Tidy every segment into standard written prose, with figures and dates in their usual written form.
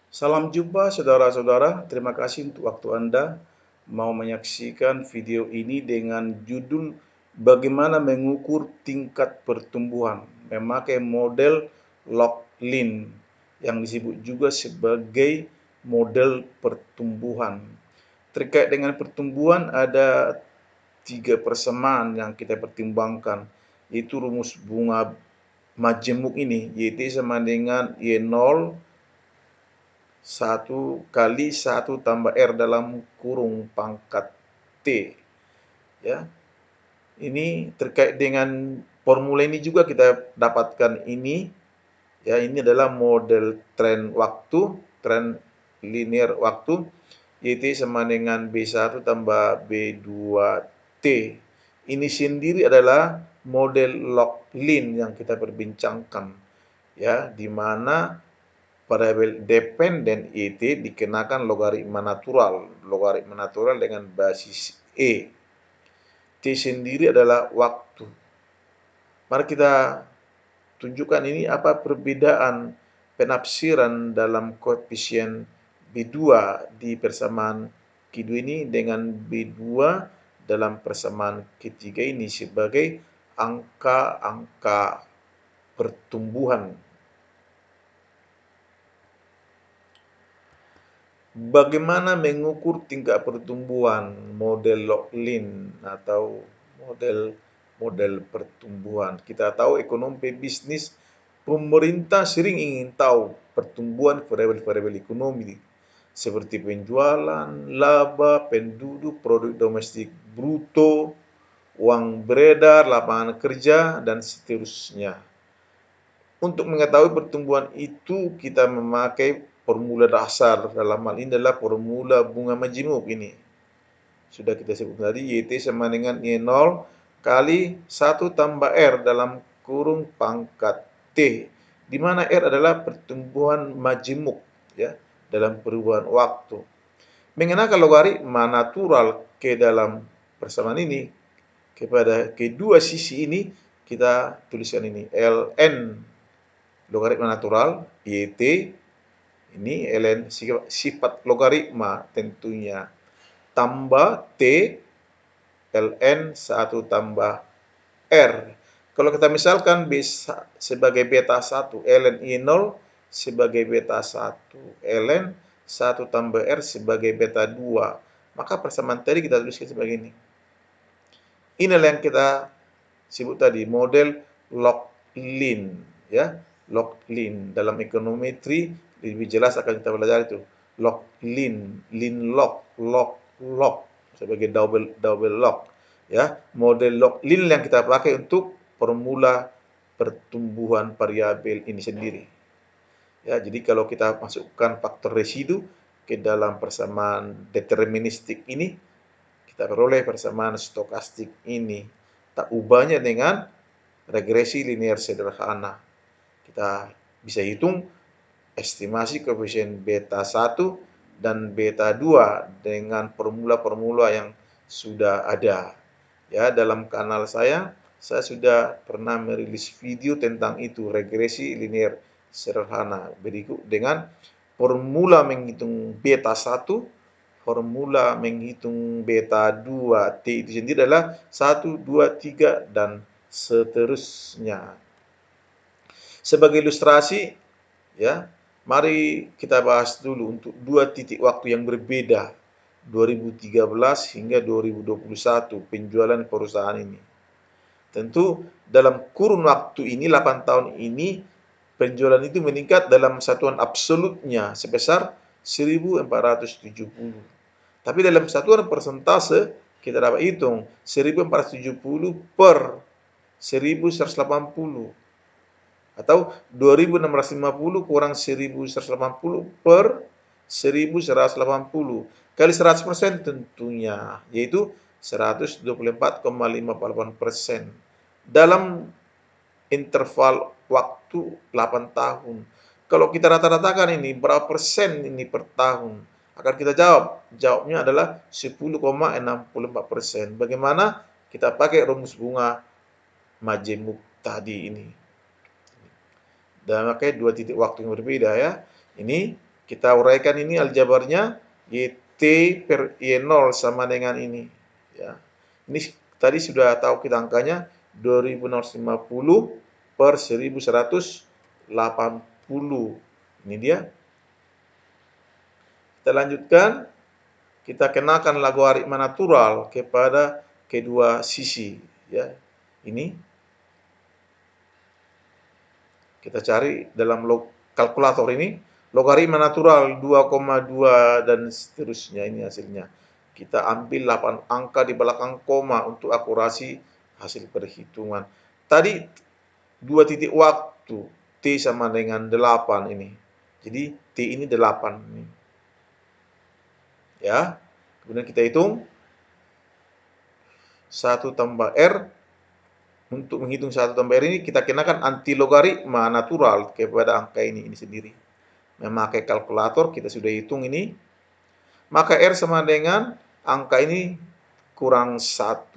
Salam jumpa saudara-saudara, terima kasih untuk waktu Anda mau menyaksikan video ini dengan judul bagaimana mengukur tingkat pertumbuhan memakai model Locklin yang disebut juga sebagai model pertumbuhan. Terkait dengan pertumbuhan ada tiga persamaan yang kita pertimbangkan, yaitu rumus bunga majemuk ini, YT sama dengan Y0 1 kali 1 tambah R dalam kurung pangkat T. Ya, ini terkait dengan formula ini juga kita dapatkan ini. Ya, ini adalah model tren waktu, tren linear waktu. YT sama dengan B1 tambah B2T. Ini sendiri adalah model Locklin yang kita perbincangkan. Ya, di mana variabel dependen YT dikenakan logaritma natural dengan basis E. T sendiri adalah waktu. Mari kita tunjukkan ini apa perbedaan penafsiran dalam koefisien B2 di persamaan Q2 ini dengan B2 dalam persamaan ketiga ini sebagai angka-angka pertumbuhan. Bagaimana mengukur tingkat pertumbuhan model Locklin atau model pertumbuhan? Kita tahu ekonomi bisnis, pemerintah sering ingin tahu pertumbuhan variabel-variabel ekonomi seperti penjualan, laba, penduduk, produk domestik bruto, uang beredar, lapangan kerja, dan seterusnya. Untuk mengetahui pertumbuhan itu kita memakai formula dasar, dalam hal ini adalah formula bunga majemuk ini. Sudah kita sebut tadi, YT sama dengan Y0 kali 1 tambah R dalam kurung pangkat T, di mana R adalah pertumbuhan majemuk ya dalam perubahan waktu. Mengenakan logaritma natural ke dalam persamaan ini kepada kedua sisi ini, kita tuliskan ini ln logaritma natural YT ini ln sifat logaritma tentunya tambah T ln 1 tambah R. Kalau kita misalkan B sebagai beta 1, ln I0 sebagai beta 1, ln 1 tambah R sebagai beta 2, maka persamaan tadi kita tuliskan sebagai ini. Inilah yang kita sebut tadi model Locklin ya. Locklin dalam ekonometri lebih jelas akan kita belajar itu. Locklin, lock sebagai double lock ya. Model Locklin yang kita pakai untuk formula pertumbuhan variabel ini sendiri. Ya, jadi kalau kita masukkan faktor residu ke dalam persamaan deterministik ini, kita peroleh persamaan stokastik ini. Tak ubahnya dengan regresi linear sederhana. Kita bisa hitung estimasi koefisien beta 1 dan beta 2 dengan formula-formula yang sudah ada. Ya, dalam kanal saya sudah pernah merilis video tentang itu, regresi linear sederhana. Berikut dengan formula menghitung beta 1, formula menghitung beta 2, T itu sendiri adalah 1, 2, 3, dan seterusnya. Sebagai ilustrasi, ya, mari kita bahas dulu untuk dua titik waktu yang berbeda, 2013 hingga 2021 penjualan perusahaan ini. Tentu dalam kurun waktu ini, 8 tahun ini, penjualan itu meningkat dalam satuan absolutnya sebesar 1470. Tapi dalam satuan persentase kita dapat hitung 1470 per 1180 atau 2650 kurang 1180 per 1180 kali 100% tentunya, yaitu 124,58% dalam interval waktu 8 tahun. Kalau kita rata-ratakan ini berapa persen ini per tahun, akan kita jawab. Jawabnya adalah 10,64%. Bagaimana? Kita pakai rumus bunga majemuk tadi ini. Dan pakai dua titik waktu yang berbeda ya. Ini Kita uraikan ini aljabarnya, YT per Y0 sama dengan ini. Ya. Ini tadi sudah tahu kita angkanya 2650 per 1180. Ini dia. Kita lanjutkan. Kita kenakan logaritma natural kepada kedua sisi. Ya. Ini kita cari dalam kalkulator ini. Logaritma natural 2,2 dan seterusnya, ini hasilnya. Kita ambil 8 angka di belakang koma untuk akurasi hasil perhitungan. Tadi 2 titik waktu, T sama dengan 8 ini. Jadi T ini 8 ini. Ya. Kemudian kita hitung 1 tambah R. Untuk menghitung 1 tambah R ini kita kenakan anti logaritma natural kepada angka ini sendiri. Memakai kalkulator kita sudah hitung ini, maka R sama dengan angka ini kurang 1,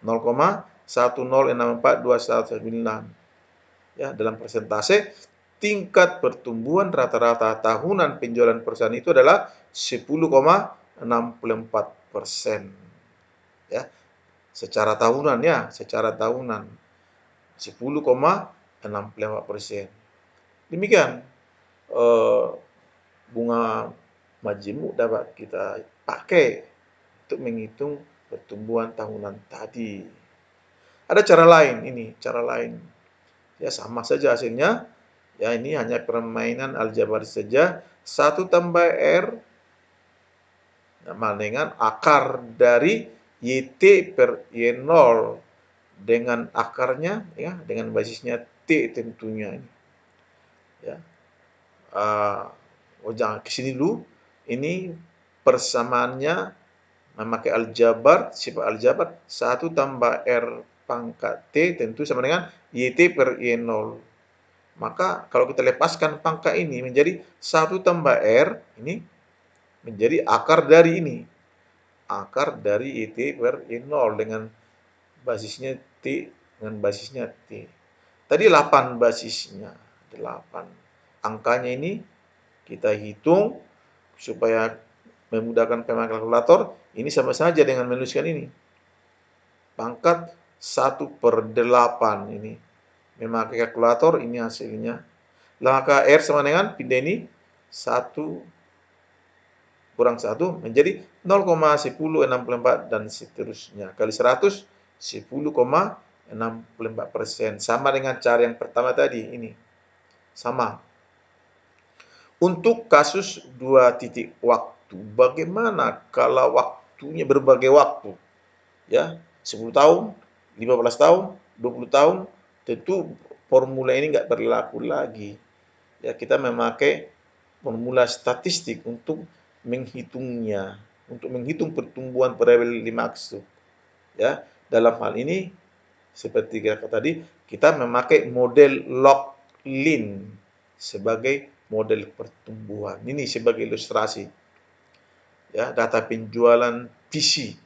0,1064219. Ya, dalam persentase tingkat pertumbuhan rata-rata tahunan penjualan perusahaan itu adalah 10,64%. Ya, secara tahunan, 10,64%. Demikian bunga majemuk dapat kita pakai untuk menghitung pertumbuhan tahunan tadi. Ada cara lain ini, cara lain. Ya sama saja hasilnya. Ya ini hanya permainan aljabar saja. 1 tambah R sama dengan akar dari YT per Y0 dengan akarnya, ya, dengan basisnya T tentunya ini. Ya. Jangan ke sini dulu. Ini persamaannya memakai aljabar, sifat aljabar 1 tambah R pangkat T tentu sama dengan YT per Y0. Maka kalau kita lepaskan pangkat ini menjadi 1 tambah R, ini menjadi akar dari ini. Akar dari YT per Y0 dengan basisnya T, dengan basisnya T. Tadi 8 basisnya, 8. Angkanya ini kita hitung supaya memudahkan pemakai kalkulator. Ini sama saja dengan menuliskan ini. Pangkat 1/8 ini. Memakai kalkulator ini hasilnya. Maka R sama dengan pindah ini 1 kurang 1 menjadi 0,1064 dan seterusnya. Kali 100, 10,64%. Sama dengan cara yang pertama tadi ini. Sama. Untuk kasus 2 titik waktu, bagaimana kalau waktunya berbagai waktu? Ya, 10 tahun, 15 tahun, 20 tahun, tentu formula ini nggak berlaku lagi. Ya, kita memakai formula statistik untuk menghitungnya, untuk menghitung pertumbuhan variabel dimaksud. Ya, dalam hal ini seperti kata tadi, kita memakai model log-lin sebagai model pertumbuhan. Ini sebagai ilustrasi. Ya, data penjualan PC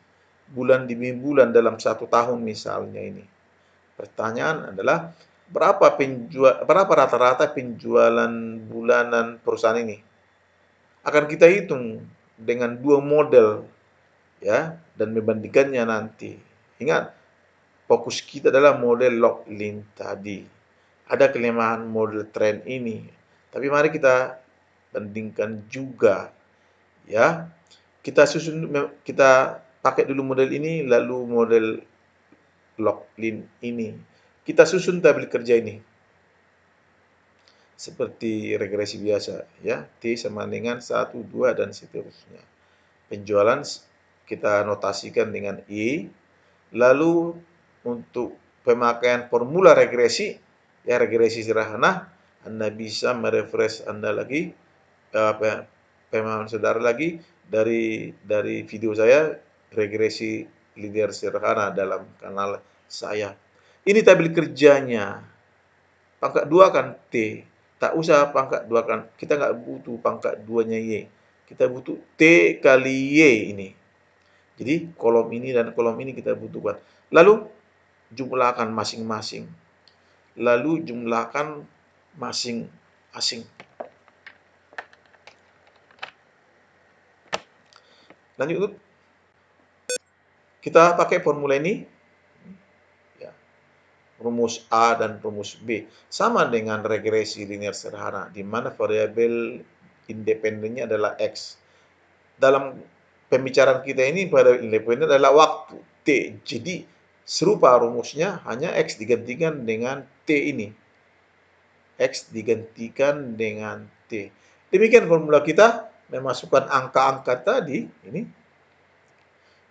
bulan demi bulan dalam 1 tahun misalnya ini. Pertanyaan adalah berapa rata-rata penjualan bulanan perusahaan ini? Akan kita hitung dengan 2 model, ya, dan membandingkannya nanti. Ingat, fokus kita adalah model log-lin tadi. Ada kelemahan model trend ini, tapi mari kita bandingkan juga, ya. Kita pakai dulu model ini, lalu model log-lin ini. Kita susun tabel kerja ini seperti regresi biasa, ya. T sama dengan 1, 2 dan seterusnya. Penjualan kita notasikan dengan I. Lalu untuk pemakaian formula regresi, ya regresi sederhana, Anda bisa merefresh Anda lagi, pemahaman saudara lagi dari video saya regresi linear sederhana dalam kanal saya. Ini tabel kerjanya. Pangkat 2 kan T. Tak usah pangkat 2 kan. Kita nggak butuh pangkat 2-nya Y. Kita butuh T kali Y ini. Jadi kolom ini dan kolom ini kita butuhkan. Lalu jumlahkan masing-masing. Lalu jumlahkan masing-masing. Lanjut, kita pakai formula ini, ya, rumus A dan rumus B. Sama dengan regresi linear sederhana, di mana variabel independennya adalah X. Dalam pembicaraan kita ini, variabel independen adalah waktu, T. Jadi, serupa rumusnya, hanya X digantikan dengan T ini. X digantikan dengan T. Demikian formula kita, memasukkan angka-angka tadi, ini,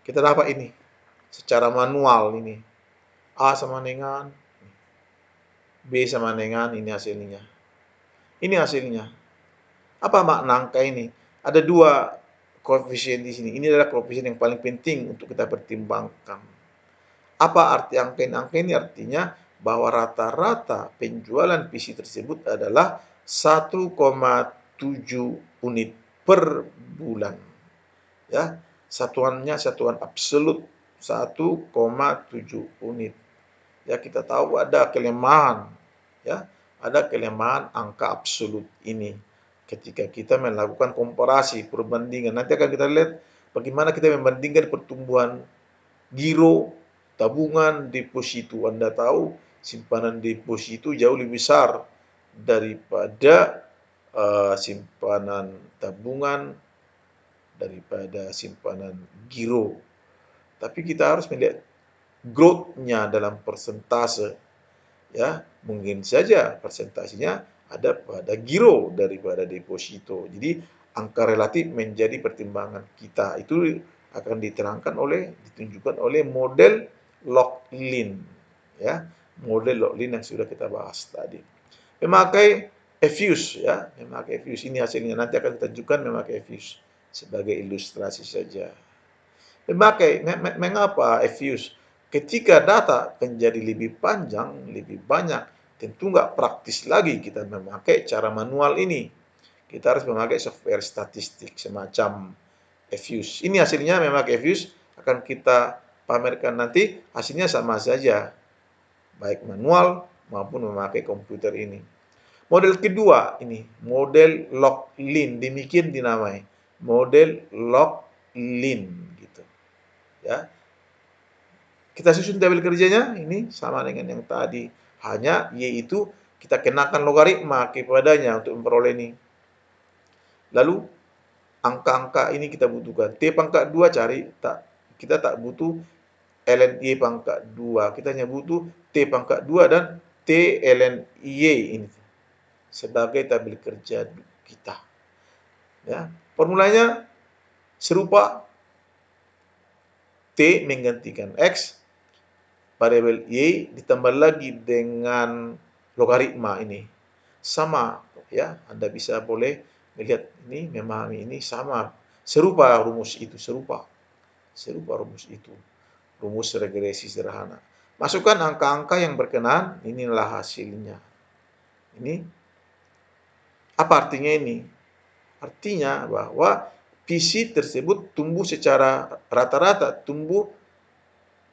kita dapat ini, secara manual ini. A sama dengan, B sama dengan, ini hasilnya. Ini hasilnya. Apa makna angka ini? Ada dua koefisien di sini. Ini adalah koefisien yang paling penting untuk kita pertimbangkan. Apa arti angka ini? Angka ini artinya bahwa rata-rata penjualan PC tersebut adalah 1,7 unit per bulan. Ya, satuannya satuan absolut 1,7 unit. Ya, kita tahu ada kelemahan, ya, ada kelemahan angka absolut ini. Ketika kita melakukan komparasi, perbandingan, nanti akan kita lihat bagaimana kita membandingkan pertumbuhan giro, tabungan, deposito. Anda tahu simpanan deposito jauh lebih besar daripada simpanan tabungan, daripada simpanan giro. Tapi kita harus melihat growth-nya dalam persentase, ya. Mungkin saja persentasenya ada pada giro daripada deposito. Jadi angka relatif menjadi pertimbangan kita. Itu akan ditunjukkan oleh model Locklin, ya. Model Locklin yang sudah kita bahas tadi. Memakai Efuse, ya, memakai Efuse ini hasilnya. Nanti akan kita tunjukkan memakai Efuse sebagai ilustrasi saja. Mengapa Efuse? Ketika data menjadi lebih panjang, lebih banyak, tentu nggak praktis lagi kita memakai cara manual ini. Kita harus memakai software statistik semacam Efuse. Ini hasilnya memakai Efuse, akan kita pamerkan nanti, hasilnya sama saja, baik manual maupun memakai komputer ini. Model kedua ini, model Locklin, demikian dinamai, model Locklin gitu. Ya. Kita susun tabel kerjanya, ini sama dengan yang tadi. Hanya Y itu kita kenakan logaritma kepadanya untuk memperoleh ini. Lalu angka-angka ini kita butuhkan. T pangkat 2 cari, kita tak butuh ln Y pangkat 2. Kita hanya butuh T pangkat 2 dan T ln Y ini sebagai tabel kerja kita. Ya, formulanya serupa, T menggantikan X, variabel Y ditambah lagi dengan logaritma ini. Sama, ya. Anda bisa boleh melihat ini, memahami ini sama, serupa rumus itu, serupa rumus itu. Rumus regresi sederhana. Masukkan angka-angka yang berkenaan, inilah hasilnya. Ini apa artinya ini? Artinya bahwa PC tersebut tumbuh secara rata-rata tumbuh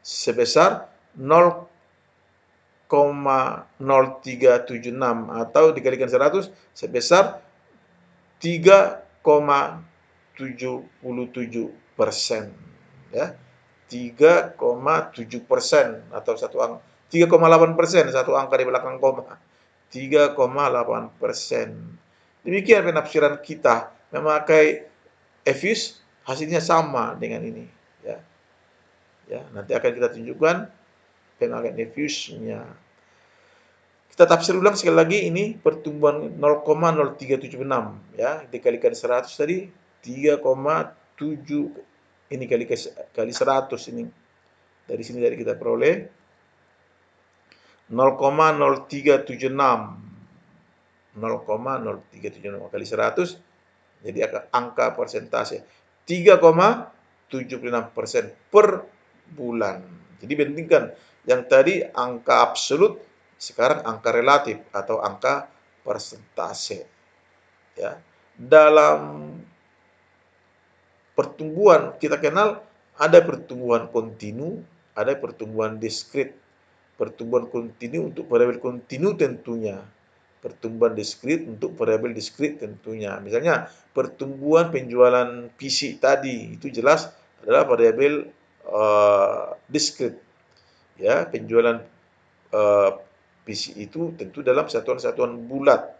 sebesar 0,0376 atau dikalikan 100 sebesar 3,77%, ya. 3,7% atau 3,8%, satu angka di belakang koma. 3,8%. Demikian penafsiran kita memakai Efuse, hasilnya sama dengan ini, ya. Ya, nanti akan kita tunjukkan pemakaian Efuse-nya. Kita tafsir ulang sekali lagi, ini pertumbuhan 0,0376, ya, dikalikan 100 tadi 3,7, ini kali 100 ini. Dari sini tadi kita peroleh 0,0376. 0,0376 kali 100 jadi angka persentase 3,76% per bulan. Jadi bandingkan yang tadi angka absolut, sekarang angka relatif atau angka persentase. Ya. Dalam pertumbuhan kita kenal ada pertumbuhan kontinu, ada pertumbuhan diskrit. Pertumbuhan kontinu untuk variabel kontinu tentunya. pertumbuhan diskrit untuk variabel diskrit tentunya. Misalnya pertumbuhan penjualan PC tadi itu jelas adalah variabel diskrit. Ya, penjualan PC itu tentu dalam satuan-satuan bulat.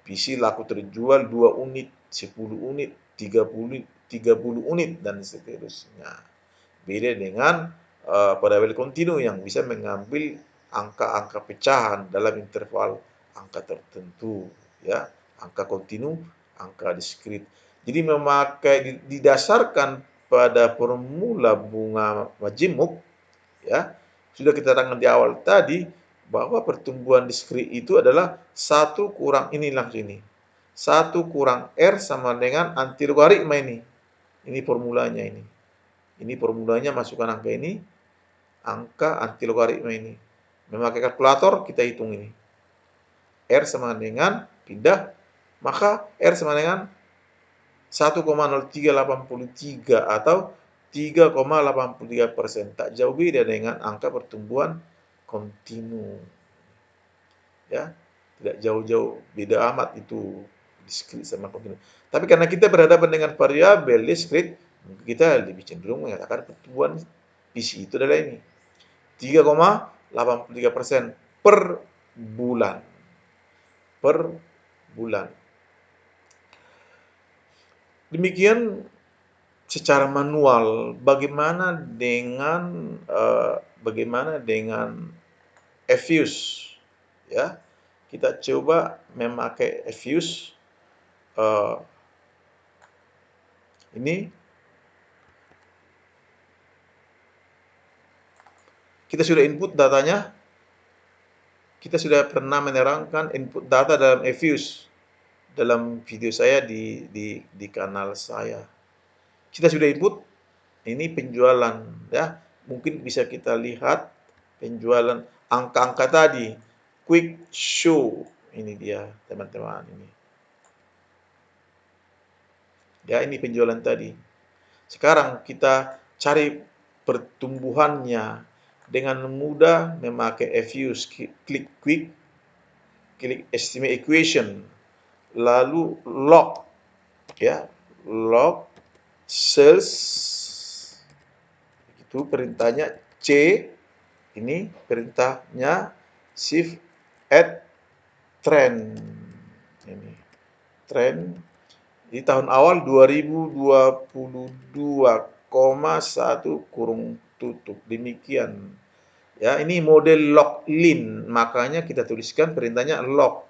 PC laku terjual 2 unit, 10 unit, 30 unit dan seterusnya. Beda dengan variabel kontinu yang bisa mengambil angka-angka pecahan dalam interval angka tertentu, ya, angka kontinu, angka diskrit. Jadi didasarkan pada formula bunga majemuk, ya, sudah kita terangkan di awal tadi bahwa pertumbuhan diskrit itu adalah 1 kurang ini langsung ini. 1 kurang R sama dengan antilogaritma ini. Ini formulanya ini. Ini formulanya masukkan angka ini, angka antilogaritma ini. Memakai kalkulator kita hitung ini. R sama dengan pindah, maka R sama dengan 1,0383 atau 3,83%. Tak jauh beda dengan angka pertumbuhan kontinu. Ya, tidak jauh-jauh beda amat itu diskrit sama kontinu. Tapi karena kita berhadapan dengan variabel diskrit, kita lebih cenderung mengatakan pertumbuhan PC itu adalah ini 3,83% per bulan. Per bulan. Demikian secara manual. Bagaimana dengan Efuse? Ya, kita coba memakai Efuse. Ini kita sudah input datanya. Kita sudah pernah menerangkan input data dalam Efuse dalam video saya di kanal saya. Kita sudah input ini penjualan, ya. Mungkin bisa kita lihat penjualan angka-angka tadi. Quick show. Ini dia, teman-teman ini. Ya, ini penjualan tadi. Sekarang kita cari pertumbuhannya dengan mudah memakai Efuse, klik quick, klik estimate equation, lalu log, ya, log sales, itu perintahnya C, ini perintahnya shift add trend, ini trend di tahun awal 2022,1 kurung tutup. Demikian. Ya, ini model log-lin, makanya kita tuliskan perintahnya log.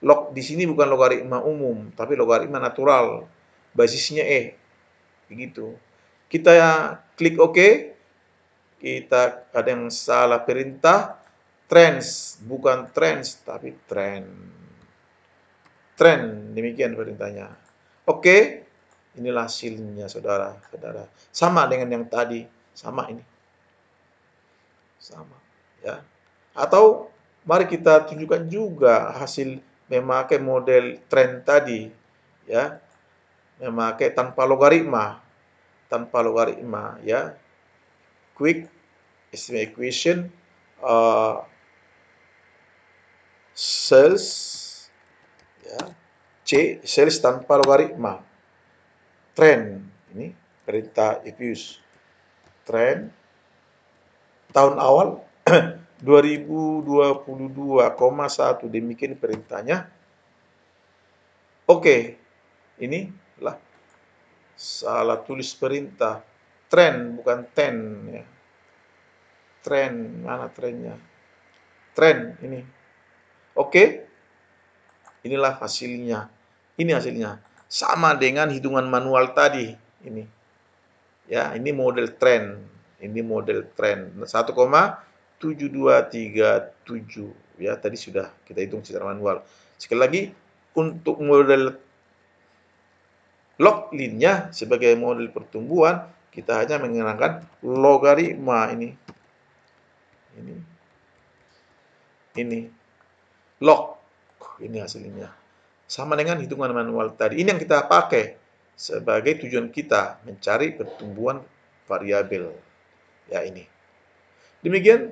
Log di sini bukan logaritma umum, tapi logaritma natural. Basisnya E. Begitu. Kita klik OK. Kita ada yang salah perintah. Trends, bukan trends, tapi trend. Trend, demikian perintahnya. Oke, inilah hasilnya saudara-saudara. Sama dengan yang tadi, sama ini. Sama, ya. Atau mari kita tunjukkan juga hasil memakai model trend tadi, ya. Memakai tanpa logaritma, ya. Quick estimate equation sales, ya. C, sales tanpa logaritma. Trend, ini perintah Efuse. Trend tahun awal 2022,1, demikian perintahnya. Oke, ini lah salah tulis perintah. Trend bukan ten, ya. Trend, mana trennya? Trend ini. Oke. Inilah hasilnya. Ini hasilnya. Sama dengan hitungan manual tadi. Ini. Ya, ini model trend. Ini model trend. 1,7237. Ya, tadi sudah kita hitung secara manual. Sekali lagi, untuk model log-linnya sebagai model pertumbuhan, kita hanya menggunakan logaritma ini. Ini. Log. Ini hasilnya. Sama dengan hitungan manual tadi. Ini yang kita pakai sebagai tujuan kita mencari pertumbuhan variabel. Ya, ini. Demikian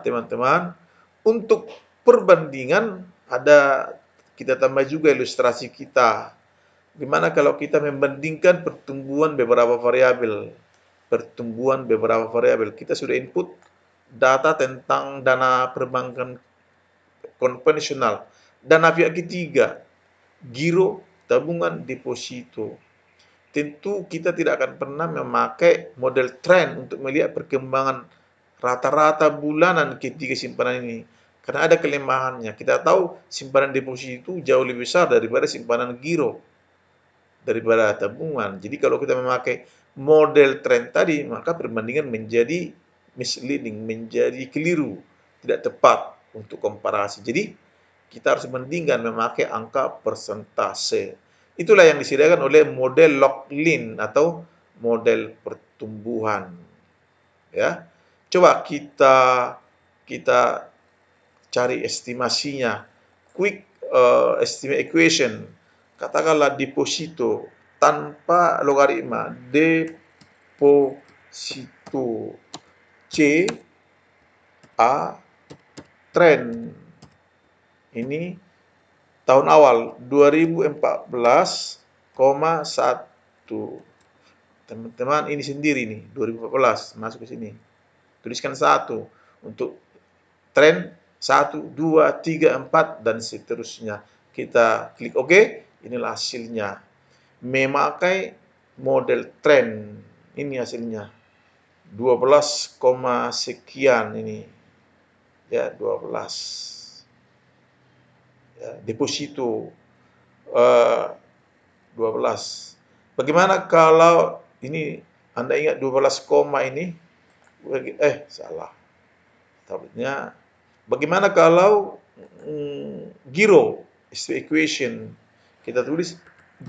teman-teman, untuk perbandingan ada, kita tambah juga ilustrasi kita. Gimana kalau kita membandingkan pertumbuhan beberapa variabel? Pertumbuhan beberapa variabel. Kita sudah input data tentang dana perbankan konvensional, dana pihak ketiga, giro, tabungan, deposito. Tentu kita tidak akan pernah memakai model trend untuk melihat perkembangan rata-rata bulanan ketiga simpanan ini. Karena ada kelemahannya. Kita tahu simpanan deposito jauh lebih besar daripada simpanan giro, daripada tabungan. Jadi kalau kita memakai model trend tadi, maka perbandingan menjadi misleading, menjadi keliru, tidak tepat untuk komparasi. Jadi kita harus membandingkan memakai angka persentase. Itulah yang disediakan oleh model Locklin atau model pertumbuhan. Ya, coba kita cari estimasinya. Quick estimate equation. Katakanlah deposito tanpa logaritma. Deposito C A trend. Ini tahun awal 2014,1. Teman-teman ini sendiri nih 2014 masuk ke sini. Tuliskan 1 untuk tren 1, 2, 3, 4 dan seterusnya. Kita klik OK, inilah hasilnya. Memakai model tren, ini hasilnya. 12, sekian ini. Ya, 12. Ya, deposito 12. Bagaimana kalau ini Anda ingat 12 koma ini? Salah. Tabletnya. Bagaimana kalau giro equation? Kita tulis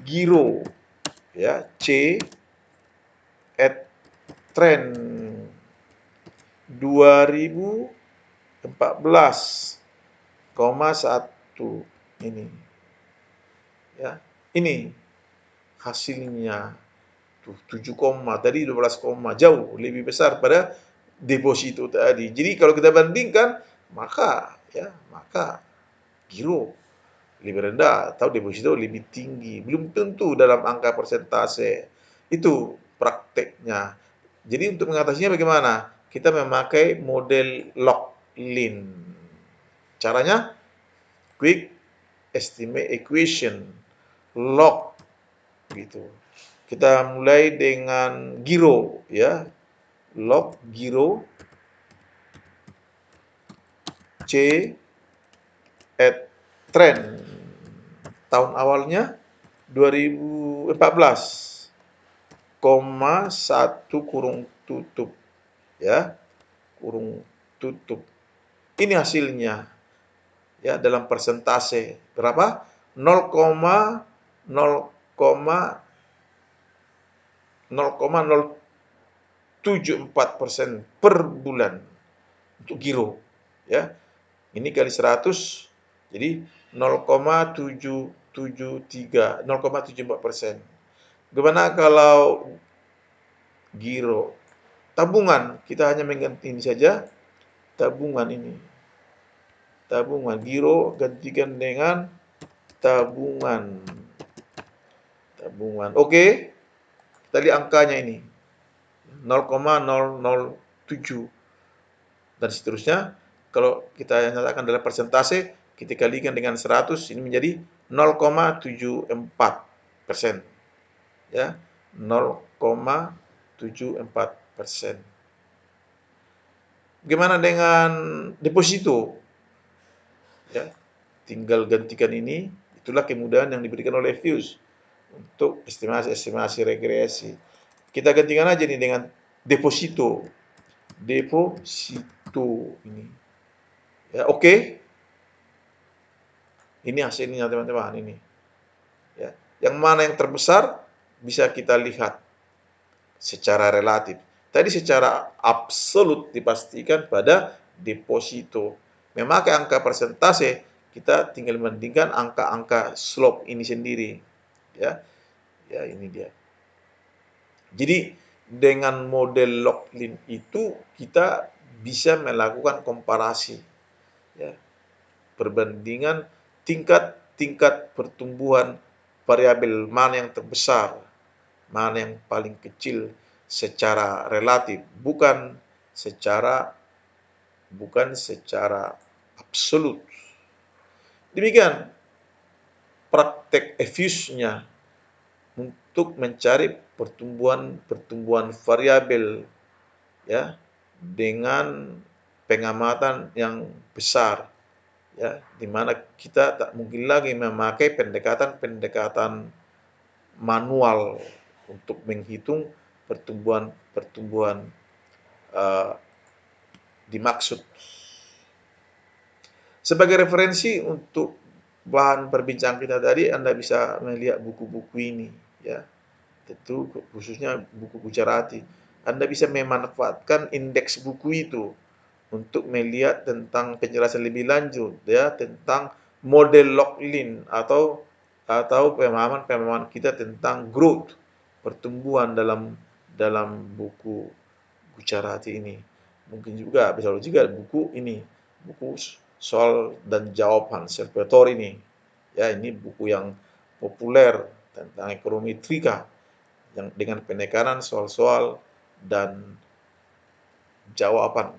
giro ya, C at trend 2014,1 ini. Ya, ini hasilnya. Tuh 7 koma, tadi 12 koma, jauh lebih besar pada deposito tadi. Jadi kalau kita bandingkan, maka giro lebih rendah atau deposito lebih tinggi. Belum tentu dalam angka persentase. Itu prakteknya. Jadi untuk mengatasinya bagaimana? Kita memakai model Locklin. Caranya quick estimate equation. Log gitu. Kita mulai dengan giro ya. Log giro C at trend. Tahun awalnya 2014, 1 kurung tutup ya. Kurung tutup. Ini hasilnya ya dalam persentase berapa? 0,074% per bulan untuk giro ya. Ini kali 100 jadi 0,773, 0,74%. Gimana kalau giro? Tabungan, kita hanya mengganti ini saja. Tabungan ini. Tabungan, giro gantikan dengan tabungan. Tabungan. Oke. Kita lihat angkanya ini. 0,007 dan seterusnya. Kalau kita nyatakan dalam persentase, kita kalikan dengan 100, ini menjadi 0,74%. Ya, 0,74%. Bagaimana dengan deposito? Ya, tinggal gantikan ini. Itulah kemudahan yang diberikan oleh Fuse untuk estimasi regresi. Kita gantikan aja nih dengan deposito. Deposito ini. Ya, oke. Ini hasilnya teman-teman ini. Ya, yang mana yang terbesar bisa kita lihat secara relatif. Tadi secara absolut dipastikan pada deposito. Memakai angka persentase, kita tinggal membandingkan angka-angka slope ini sendiri. Ya, ya ini dia. Jadi dengan model Locklin itu kita bisa melakukan komparasi. Ya. perbandingan tingkat pertumbuhan variabel mana yang terbesar, mana yang paling kecil secara relatif, bukan secara absolut. Demikian praktek EFUS-nya untuk mencari pertumbuhan variabel, ya, dengan pengamatan yang besar, ya, di mana kita tak mungkin lagi memakai pendekatan manual untuk menghitung pertumbuhan uh, dimaksud. Sebagai referensi untuk bahan perbincangan kita tadi, Anda bisa melihat buku-buku ini, ya. Tentu khususnya buku Gujarati. Anda bisa memanfaatkan indeks buku itu untuk melihat tentang penjelasan lebih lanjut, ya, tentang model Locklin atau pemahaman kita tentang growth, pertumbuhan dalam buku Gujarati ini. Mungkin juga bisa juga buku ini, buku soal dan jawaban Salvatore ini. Ya, ini buku yang populer tentang ekonomi trika yang dengan penekanan soal-soal dan jawaban.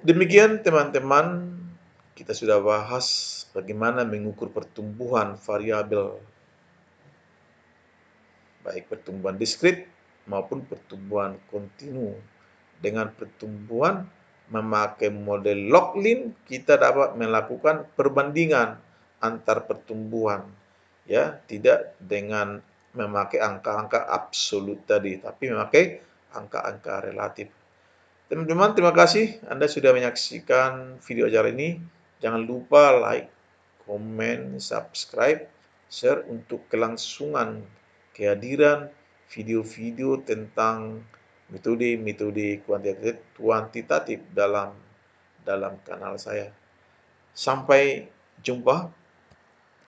Demikian teman-teman, kita sudah bahas bagaimana mengukur pertumbuhan variabel, baik pertumbuhan diskrit maupun pertumbuhan kontinu. Dengan pertumbuhan memakai model Locklin, kita dapat melakukan perbandingan antar pertumbuhan, ya, tidak dengan memakai angka-angka absolut tadi, tapi memakai angka-angka relatif. Teman-teman, terima kasih Anda sudah menyaksikan video acara ini. Jangan lupa like, komen, subscribe, share untuk kelangsungan kehadiran video-video tentang metode-metode kuantitatif dalam kanal saya. Sampai jumpa